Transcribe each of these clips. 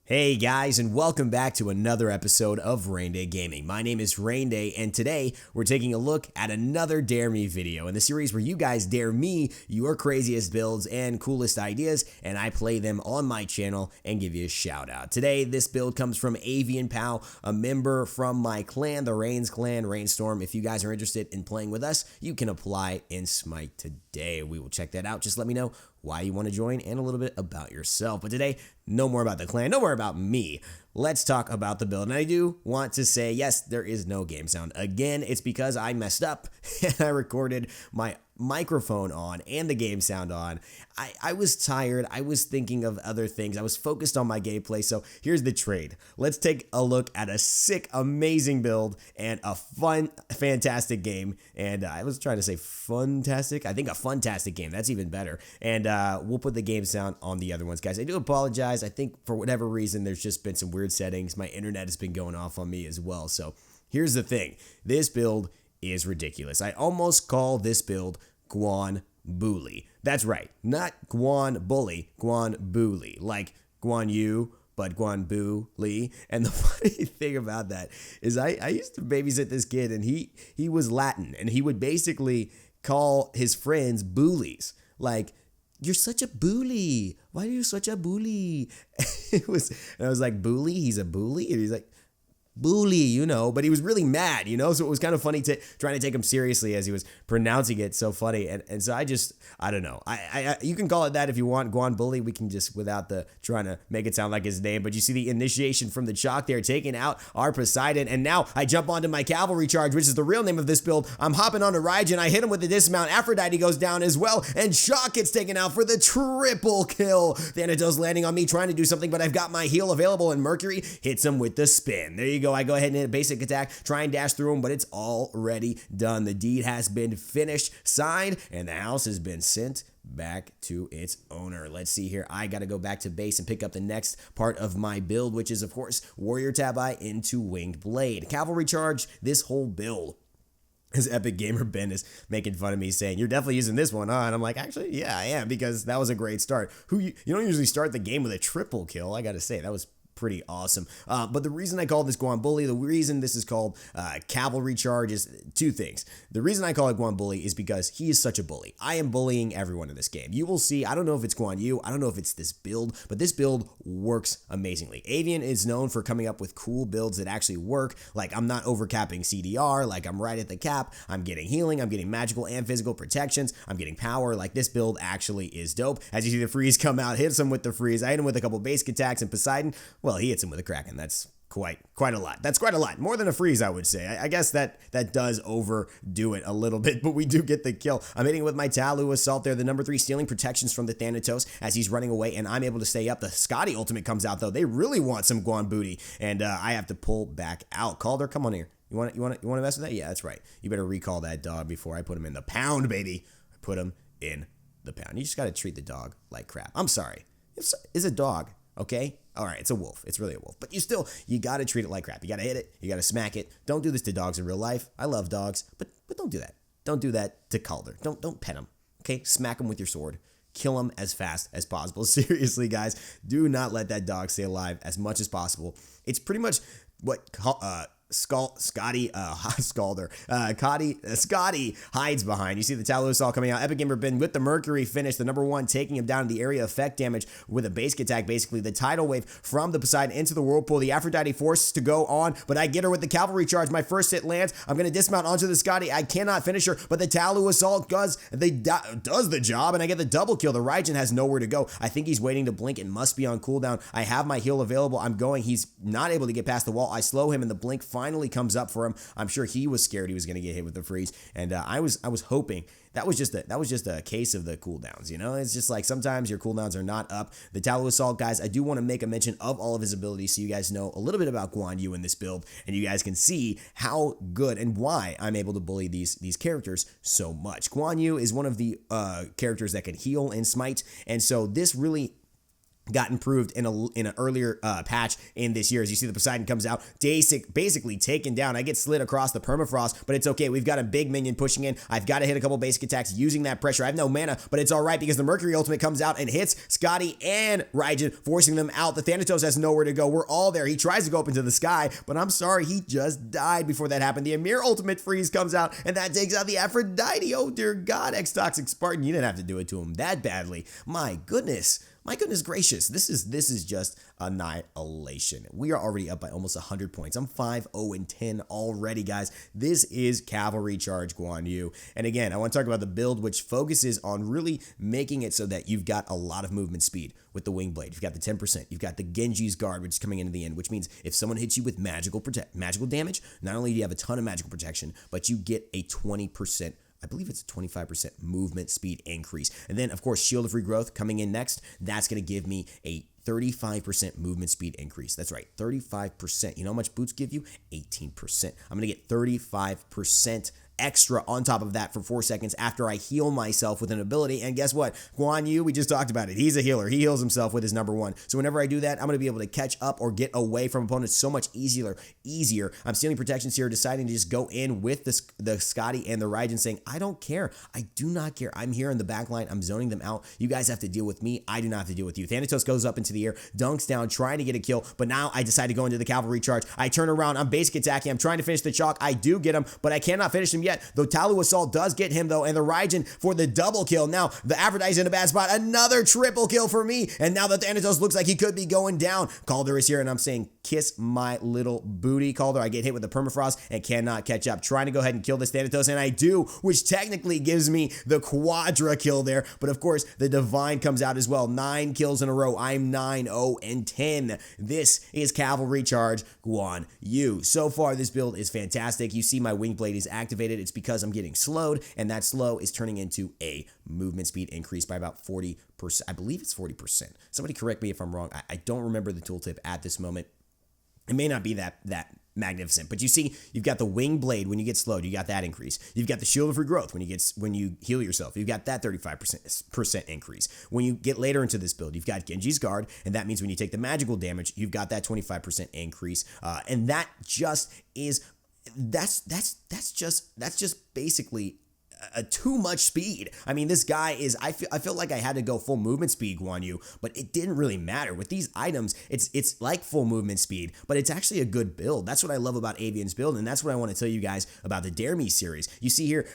Hey guys, and welcome back to another episode of Raynday Gaming. My name is Raynday, and today we're taking a look at another Dare Me video in the series where you guys dare me your craziest builds and coolest ideas, and I play them on my channel and give you a shout out. Today, this build comes from Avian Pal, a member from my clan, the RAYNz clan, Raynstorm. If you guys are interested in playing with us, you can apply in Smite today. We will check that out. Just let me know why you want to join and a little bit about yourself. But today, no more about the clan, no more about me. Let's talk about the build. And I do want to say, yes, there is no game sound. Again, it's because I messed up and I recorded my microphone on and the game sound on. I was tired. I was thinking of other things. I was focused on my gameplay. So here's the trade. Let's take a look at a sick, amazing build and a fun, fantastic game. And I was trying to say funtastic. I think a funtastic game. That's even better. And we'll put the game sound on the other ones, guys. I do apologize. I think for whatever reason, there's just been some weird settings. My internet has been going off on me as well. So here's the thing. This build is ridiculous. I almost call this build Guan Bully. That's right. Not Guan Bully, Guan Bully. Like Guan Yu, but Guan Bully. And the funny thing about that is I used to babysit this kid, and he was Latin, and he would basically call his friends bullies. Like, you're such a bully. Why are you such a bully? And I was like, bully? He's a bully? And he's like, bully, you know, but he was really mad, you know, so it was kind of funny trying to take him seriously as he was pronouncing it so funny. And so I don't know. You can call it that if you want, Guan Bully. We can just, without the trying to make it sound like his name, but you see the initiation from the chalk there, taking out our Poseidon. And now I jump onto my Cavalry charge, which is the real name of this build. I'm hopping onto Raijin. I hit him with the dismount. Aphrodite goes down as well, and Shock gets taken out for the triple kill. Thanatos landing on me, trying to do something, but I've got my heal available, and Mercury hits him with the spin. There you go. I go ahead and hit a basic attack, try and dash through him, but it's already done. The deed has been finished, signed, and the house has been sent back to its owner. Let's see here. I got to go back to base and pick up the next part of my build, which is, of course, Warrior Tabi into Winged Blade. Cavalry charge this whole build. His Epic Gamer Ben is making fun of me, saying, "You're definitely using this one, huh?" And I'm like, actually, yeah, I am, because that was a great start. You don't usually start the game with a triple kill. I got to say, that was pretty awesome. But the reason I call this Guan Bully, the reason this is called Cavalry Charge, is two things. The reason I call it Guan Bully is because he is such a bully. I am bullying everyone in this game. You will see, I don't know if it's Guan Yu, I don't know if it's this build, but this build works amazingly. Avian is known for coming up with cool builds that actually work. Like, I'm not overcapping CDR, like I'm right at the cap. I'm getting healing, I'm getting magical and physical protections, I'm getting power. Like, this build actually is dope. As you see the freeze come out, hits him with the freeze. I hit him with a couple basic attacks, and Poseidon, well, he hits him with a Kraken. That's quite a lot. That's quite a lot. More than a freeze, I would say. I guess that does overdo it a little bit, but we do get the kill. I'm hitting with my Talu Assault there, the number 3, stealing protections from the Thanatos as he's running away, and I'm able to stay up. The Scotty ultimate comes out, though. They really want some Guan booty, and I have to pull back out. Calder, come on here. You want to mess with that? Yeah, that's right. You better recall that dog before I put him in the pound, baby. I put him in the pound. You just got to treat the dog like crap. I'm sorry. It's a dog, okay? All right, it's a wolf. It's really a wolf. But you got to treat it like crap. You got to hit it. You got to smack it. Don't do this to dogs in real life. I love dogs, but don't do that. Don't do that to Calder. Don't pet him, okay? Smack him with your sword. Kill him as fast as possible. Seriously, guys, do not let that dog stay alive as much as possible. It's pretty much what Scotty hides behind. You see the Talos all coming out. Epic Gamer Ben with the Mercury finish, the number 1, taking him down in the area effect damage with a basic attack. Basically, the tidal wave from the Poseidon into the whirlpool. The Aphrodite forces to go on, but I get her with the Cavalry charge. My first hit lands. I'm going to dismount onto the Scotty. I cannot finish her, but the Talu Assault does the job, and I get the double kill. The Raijin has nowhere to go. I think he's waiting to blink. It must be on cooldown. I have my heal available. I'm going. He's not able to get past the wall. I slow him, and the blink finally comes up for him. I'm sure he was scared he was going to get hit with the freeze, and I was hoping that was just a case of the cooldowns. You know, it's just like sometimes your cooldowns are not up. The Talu Assault, guys, I do want to make a mention of all of his abilities so you guys know a little bit about Guan Yu in this build, and you guys can see how good and why I'm able to bully these characters so much. Guan Yu is one of the characters that can heal in Smite, and so this really got improved in an earlier patch in this year. As you see, the Poseidon comes out, basically taken down. I get slid across the permafrost, but it's okay. We've got a big minion pushing in. I've got to hit a couple basic attacks using that pressure. I have no mana, but it's all right because the Mercury ultimate comes out and hits Scotty and Raijin, forcing them out. The Thanatos has nowhere to go. We're all there. He tries to go up into the sky, but I'm sorry, he just died before that happened. The Amir ultimate freeze comes out, and that takes out the Aphrodite. Oh dear God, X-Toxic Spartan, you didn't have to do it to him that badly. My goodness. My goodness gracious, this is just annihilation. We are already up by almost 100 points. I'm 5-0-10 already, guys. This is Cavalry Charge Guan Yu. And again, I want to talk about the build, which focuses on really making it so that you've got a lot of movement speed with the Wing Blade. You've got the 10%. You've got the Genji's Guard, which is coming into the end, which means if someone hits you with magical damage, not only do you have a ton of magical protection, but you get a 20%, I believe it's a 25% movement speed increase. And then, of course, Shield of Regrowth coming in next. That's going to give me a 35% movement speed increase. That's right, 35%. You know how much boots give you? 18%. I'm going to get 35% extra on top of that for 4 seconds after I heal myself with an ability. And guess what? Guan Yu, we just talked about it. He's a healer. He heals himself with his number 1. So whenever I do that, I'm going to be able to catch up or get away from opponents so much easier. I'm stealing protections here, deciding to just go in with the Scotty and the Raijin, saying, I don't care. I do not care. I'm here in the back line. I'm zoning them out. You guys have to deal with me. I do not have to deal with you. Thanatos goes up into the air, dunks down, trying to get a kill, but now I decide to go into the Cavalry Charge. I turn around. I'm basic attacking. I'm trying to finish the chalk. I do get him, but I cannot finish him yet. The Talu Assault does get him, though, and the Raijin for the double kill. Now, the Aphrodite's in a bad spot. Another triple kill for me, and now the Thanatos looks like he could be going down. Calder is here, and I'm saying, kiss my little booty, Calder. I get hit with the permafrost and cannot catch up. Trying to go ahead and kill this Thanatos, and I do, which technically gives me the quadra kill there, but of course, the Divine comes out as well. 9 kills in a row. I'm 9-0-10. This is Cavalry Charge Guan Yu. So far, this build is fantastic. You see my Wing Blade is activated. It's because I'm getting slowed, and that slow is turning into a movement speed increase by about 40%. I believe it's 40%. Somebody correct me if I'm wrong. I don't remember the tooltip at this moment. It may not be that magnificent, but you see, you've got the Wing Blade when you get slowed, you got that increase. You've got the Shield of Regrowth when you heal yourself, you've got that 35% increase. When you get later into this build, you've got Genji's Guard, and that means when you take the magical damage, you've got that 25% increase, and that just is that's just basically too much speed. I mean, this guy is, I feel like I had to go full movement speed, Guan Yu, but it didn't really matter. With these items, it's like full movement speed, but it's actually a good build. That's what I love about Avian's build, and that's what I want to tell you guys about the Dare Me series. You see here,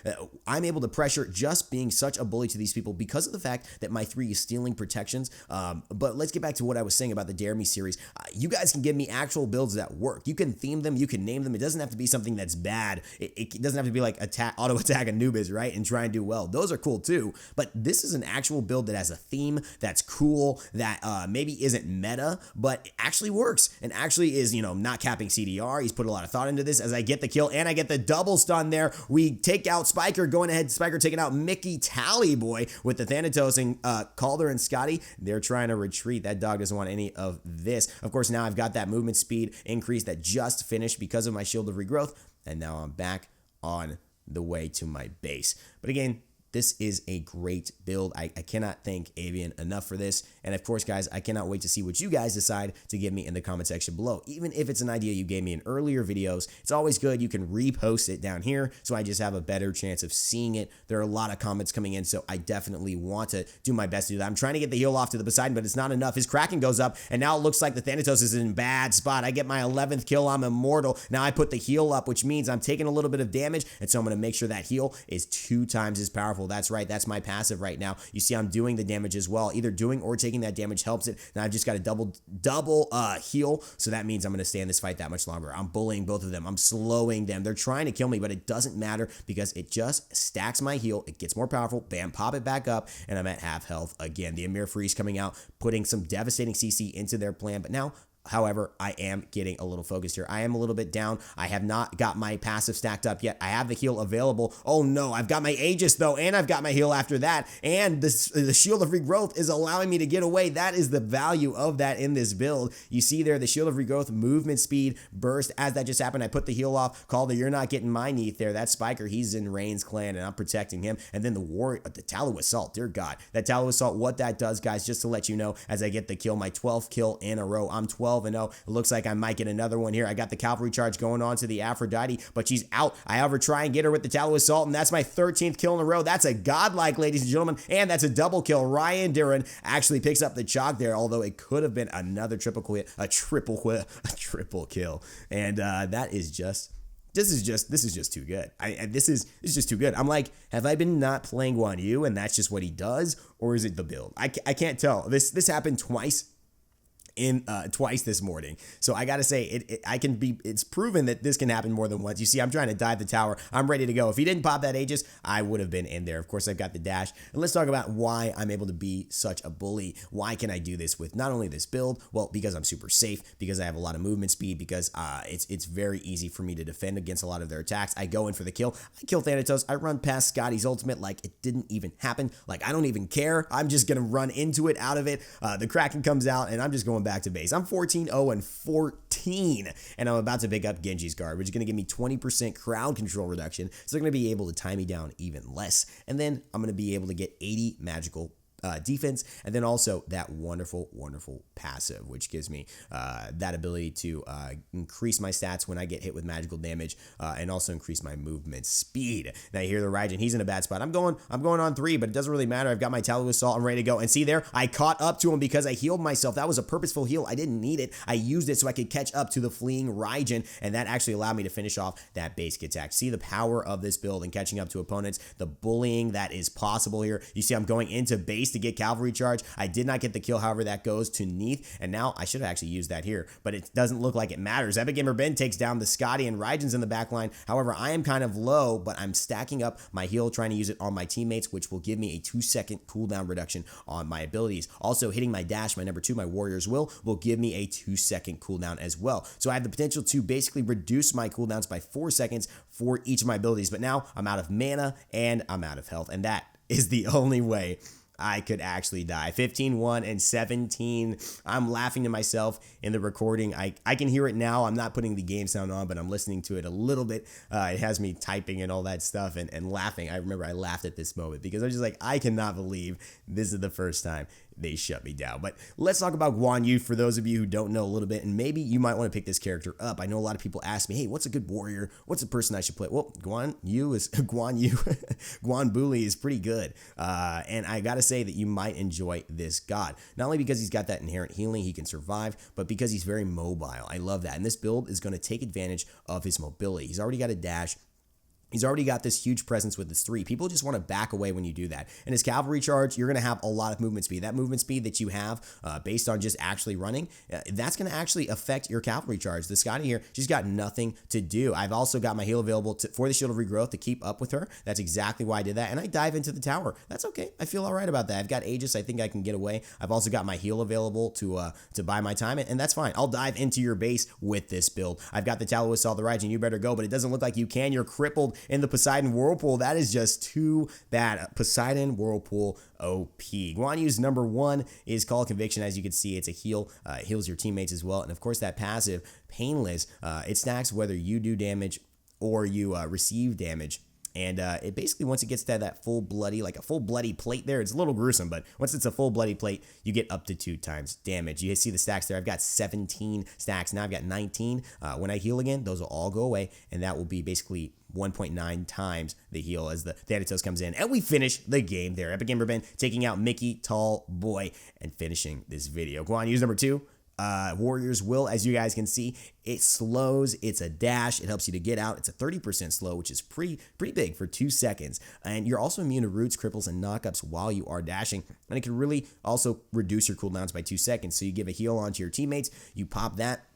I'm able to pressure just being such a bully to these people because of the fact that my 3 is stealing protections, but let's get back to what I was saying about the Dare Me series. You guys can give me actual builds that work. You can theme them, you can name them. It doesn't have to be something that's bad. It doesn't have to be like auto attack Anubis, right? And try and do well. Those are cool too, but this is an actual build that has a theme that's cool, that maybe isn't meta, but actually works and actually is, not capping CDR. He's put a lot of thought into this. As I get the kill and I get the double stun there, we take out Spiker, going ahead, Spiker taking out Mickey Tally Boy with the Thanatos, and Calder and Scotty, they're trying to retreat. That dog doesn't want any of this. Of course, now I've got that movement speed increase that just finished because of my Shield of Regrowth, and now I'm back on the way to my base. But again, this is a great build. I cannot thank Avian enough for this. And of course, guys, I cannot wait to see what you guys decide to give me in the comment section below. Even if it's an idea you gave me in earlier videos, it's always good. You can repost it down here so I just have a better chance of seeing it. There are a lot of comments coming in, so I definitely want to do my best to do that. I'm trying to get the heal off to the Poseidon, but it's not enough. His Kraken goes up, and now it looks like the Thanatos is in a bad spot. I get my 11th kill. I'm immortal. Now I put the heal up, which means I'm taking a little bit of damage, and so I'm going to make sure that heal is 2 times as powerful. That's right. That's my passive right now. You see I'm doing the damage as well. Either doing or taking that damage helps it. Now I've just got a double heal, so that means I'm going to stay in this fight that much longer. I'm bullying both of them. I'm slowing them. They're trying to kill me, but it doesn't matter because it just stacks my heal. It gets more powerful. Bam, pop it back up, and I'm at half health again. The Amir Freeze coming out, putting some devastating CC into their plan, but now However, I am getting a little focused here. I am a little bit down. I have not got my passive stacked up yet. I have the heal available. Oh no, I've got my Aegis though, and I've got my heal after that, and the Shield of Regrowth is allowing me to get away. That is the value of that in this build. You see there, the Shield of Regrowth, movement speed, burst. As that just happened, I put the heal off, called the You're Not Getting My Neath there. That Spiker, he's in RAYNz clan, and I'm protecting him. And then the Tallow Assault, dear God. That Tallow Assault, what that does, guys, just to let you know, as I get the kill, my 12th kill in a row. I'm 12-0. It looks like I might get another one here. I got the Cavalry charge going on to the Aphrodite, but she's out. I however try and get her with the Tallow Assault, and that's my 13th kill in a row. That's a godlike, ladies and gentlemen, and that's a double kill. Raynday actually picks up the chalk there, although it could have been another triple kill, and that is just. This is just too good. This is just too good. I'm like, have I been not playing Guan and that's just what he does, or is it the build? I can't tell. This happened twice this morning. So I gotta say, it's proven that this can happen more than once. You see, I'm trying to dive the tower. I'm ready to go. If he didn't pop that Aegis, I would have been in there. Of course, I've got the dash. And let's talk about why I'm able to be such a bully. Why can I do this with not only this build? Well, because I'm super safe, because I have a lot of movement speed, because it's very easy for me to defend against a lot of their attacks. I go in for the kill. I kill Thanatos. I run past Scotty's ultimate like it didn't even happen. Like, I don't even care. I'm just gonna run into it, out of it. The Kraken comes out, and I'm just going back to base. I'm 14-0 and 14, and I'm about to pick up Genji's guard, which is going to give me 20% crowd control reduction, so they're going to be able to tie me down even less, and then I'm going to be able to get 80 magical defense, and then also that wonderful passive, which gives me that ability to increase my stats when I get hit with magical damage, and also increase my movement speed. Now you hear the Raijin, he's in a bad spot. I'm going on 3, but it doesn't really matter. I've got my Tallow Assault. I'm ready to go. And see there, I caught up to him because I healed myself. That was a purposeful heal. I didn't need it. I used it so I could catch up to the fleeing Raijin, and that actually allowed me to finish off that basic attack. See the power of this build and catching up to opponents, the bullying that is possible here. You see I'm going into base to get Cavalry charge. I did not get the kill, however, that goes to Neath, and now I should have actually used that here, but it doesn't look like it matters. Epic Gamer Ben takes down the Scotty, and Raijin's in the back line. However, I am kind of low, but I'm stacking up my heal, trying to use it on my teammates, which will give me a 2-second cooldown reduction on my abilities. Also, hitting my dash, my number 2, my Warrior's Will give me a 2-second cooldown as well. So I have the potential to basically reduce my cooldowns by 4 seconds for each of my abilities, but now I'm out of mana and I'm out of health, and that is the only way I could actually die. 15-1 and 17. I'm laughing to myself in the recording. I can hear it now. I'm not putting the game sound on, but I'm listening to it a little bit. It has me typing and all that stuff and laughing. I remember I laughed at this moment because I was just like, I cannot believe this is the first time they shut me down. But let's talk about Guan for those of you who don't know a little bit, and maybe you might want to pick this character up. I know a lot of people ask me, hey, what's a good warrior? What's a person I should play? Well, Guan Buli is pretty good. And I gotta say that you might enjoy this god. Not only because he's got that inherent healing, he can survive, but because he's very mobile. I love that. And this build is going to take advantage of his mobility. He's already got a dash. He's already got this huge presence with his 3. People just want to back away when you do that. And his cavalry charge, you're going to have a lot of movement speed. That movement speed that you have based on just actually running, that's going to actually affect your cavalry charge. The Scotty here, she's got nothing to do. I've also got my heal available for the Shield of Regrowth to keep up with her. That's exactly why I did that. And I dive into the tower. That's okay. I feel all right about that. I've got Aegis. I think I can get away. I've also got my heal available to buy my time, and that's fine. I'll dive into your base with this build. I've got the Tallow Assault, the Raijin, you better go, but it doesn't look like you can. You're crippled in the Poseidon Whirlpool. That is just too bad. Poseidon Whirlpool OP. Guan Yu's number 1 is called Conviction. As you can see, it's a heal. Heals your teammates as well. And of course, that passive, Painless, it stacks whether you do damage or you receive damage. And it basically, once it gets to that full bloody, like a full bloody plate there, it's a little gruesome, but once it's a full bloody plate, you get up to 2 times damage. You see the stacks there. I've got 17 stacks. Now I've got 19. When I heal again, those will all go away, and that will be basically 1.9 times the heal as the Thanatos comes in. And we finish the game there. Epic Gamer Ben taking out Mickey Tall Boy and finishing this video. Guan Yu's number 2. Warrior's Will, as you guys can see, it slows. It's a dash. It helps you to get out. It's a 30% slow, which is pretty big for 2 seconds. And you're also immune to roots, cripples, and knockups while you are dashing. And it can really also reduce your cooldowns by 2 seconds. So you give a heal onto your teammates, you pop that,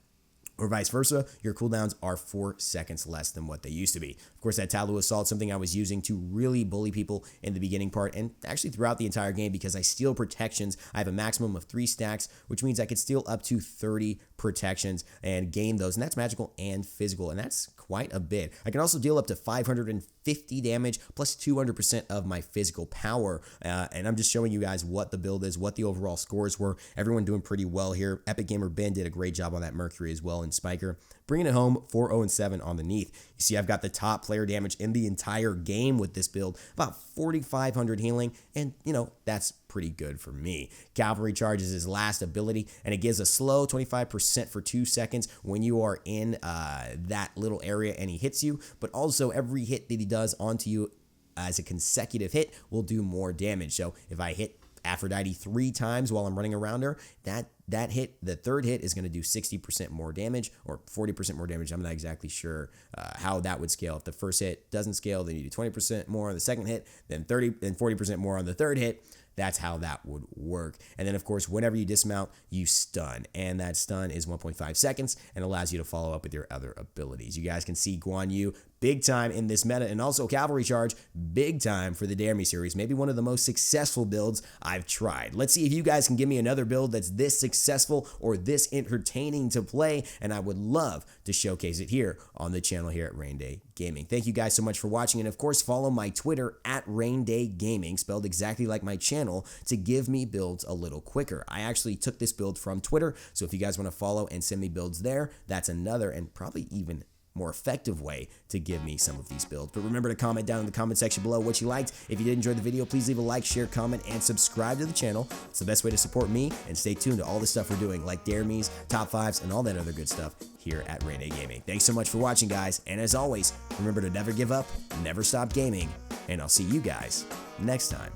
or vice versa, your cooldowns are 4 seconds less than what they used to be. Of course, that Talu Assault, something I was using to really bully people in the beginning part and actually throughout the entire game because I steal protections. I have a maximum of 3 stacks, which means I could steal up to 30 protections and gain those, and that's magical and physical, and that's quite a bit. I can also deal up to 550 damage plus 200% of my physical power, and I'm just showing you guys what the build is, what the overall scores were. Everyone doing pretty well here. Epic Gamer Ben did a great job on that Mercury as well, and Spiker bringing it home 4-0-7 on the Neath. You see, I've got the top player damage in the entire game with this build, about 4,500 healing, and you know, that's pretty good for me. Cavalry charges his last ability, and it gives a slow 25% for 2 seconds when you are in that little area and he hits you, but also every hit that he does onto you as a consecutive hit will do more damage. So if I hit Aphrodite 3 times while I'm running around her, that hit, the third hit, is going to do 60% more damage or 40% more damage. I'm not exactly sure how that would scale. If the first hit doesn't scale, then you do 20% more on the second hit, then 40% more on the third hit. That's how that would work. And then, of course, whenever you dismount, you stun. And that stun is 1.5 seconds and allows you to follow up with your other abilities. You guys can see Guan Yu big time in this meta, and also Cavalry Charge big time for the Dare Me series. Maybe one of the most successful builds I've tried. Let's see if you guys can give me another build that's this successful or this entertaining to play, and I would love to showcase it here on the channel here at Raynday Gaming. Thank you guys so much for watching, and of course, follow my Twitter at Raynday Gaming, spelled exactly like my channel, to give me builds a little quicker. I actually took this build from Twitter, so if you guys want to follow and send me builds there, that's another and probably even more effective way to give me some of these builds. But remember to comment down in the comment section below what you liked. If you did enjoy the video, please leave a like, share, comment, and subscribe to the channel. It's the best way to support me, and stay tuned to all the stuff we're doing, like Dare Me's, Top 5s, and all that other good stuff here at Raynday Gaming. Thanks so much for watching, guys, and as always, remember to never give up, never stop gaming, and I'll see you guys next time.